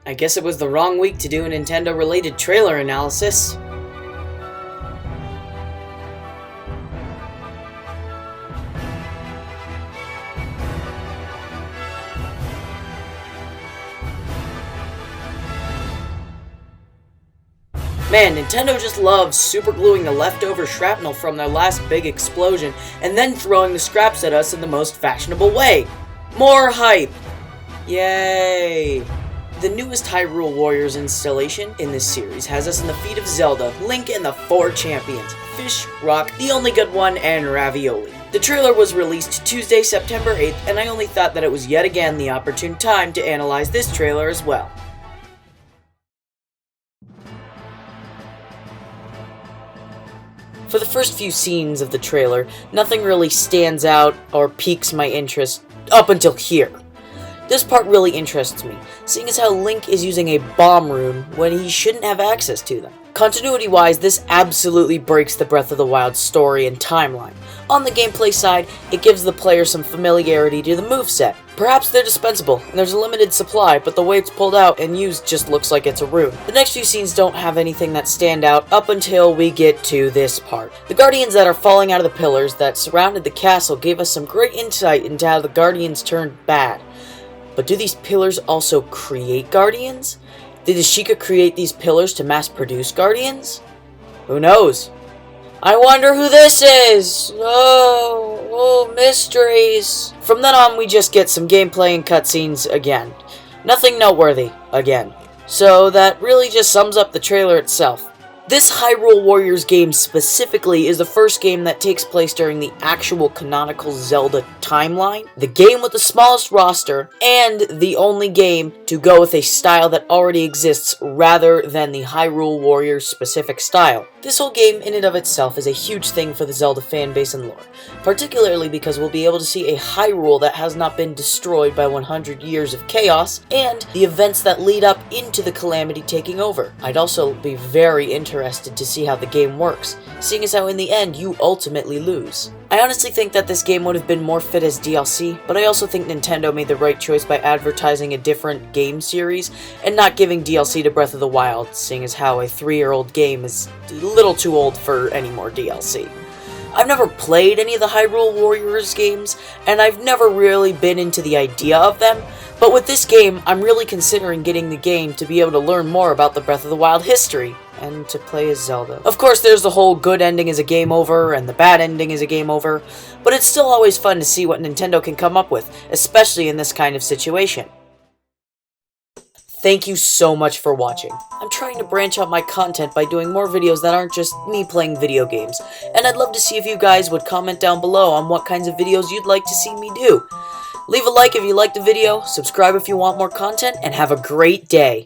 I guess it was the wrong week to do a Nintendo-related trailer analysis. Man, Nintendo just loves supergluing the leftover shrapnel from their last big explosion and then throwing the scraps at us in the most fashionable way. More hype! Yay! The newest Hyrule Warriors installation in this series has us in the feet of Zelda, Link, and the 4 champions: Fish, Rock, the only good one, and Ravioli. The trailer was released Tuesday, September 8th, and I only thought that it was yet again the opportune time to analyze this trailer as well. For the first few scenes of the trailer, nothing really stands out or piques my interest up until here. This part really interests me, seeing as how Link is using a bomb room when he shouldn't have access to them. Continuity-wise, this absolutely breaks the Breath of the Wild story and timeline. On the gameplay side, it gives the player some familiarity to the moveset. Perhaps they're dispensable, and there's a limited supply, but the way it's pulled out and used just looks like it's a rune. The next few scenes don't have anything that stand out up until we get to this part. The Guardians that are falling out of the pillars that surrounded the castle gave us some great insight into how the Guardians turned bad. But do these pillars also create Guardians? Did Ashika create these pillars to mass-produce Guardians? Who knows? I wonder who this is! Oh, mysteries! From then on, we just get some gameplay and cutscenes again. Nothing noteworthy, again. So that really just sums up the trailer itself. This Hyrule Warriors game specifically is the first game that takes place during the actual canonical Zelda timeline, the game with the smallest roster, and the only game to go with a style that already exists rather than the Hyrule Warriors specific style. This whole game in and of itself is a huge thing for the Zelda fanbase and lore, particularly because we'll be able to see a Hyrule that has not been destroyed by 100 years of chaos, and the events that lead up into the Calamity taking over. I'd also be very interested to see how the game works, seeing as how in the end you ultimately lose. I honestly think that this game would have been more fit as DLC, but I also think Nintendo made the right choice by advertising a different game series and not giving DLC to Breath of the Wild, seeing as how a 3-year-old game is a little too old for any more DLC. I've never played any of the Hyrule Warriors games, and I've never really been into the idea of them, but with this game, I'm really considering getting the game to be able to learn more about the Breath of the Wild history, and to play as Zelda. Of course, there's the whole good ending is a game over, and the bad ending is a game over, but it's still always fun to see what Nintendo can come up with, especially in this kind of situation. Thank you so much for watching. I'm trying to branch out my content by doing more videos that aren't just me playing video games, and I'd love to see if you guys would comment down below on what kinds of videos you'd like to see me do. Leave a like if you liked the video, subscribe if you want more content, and have a great day.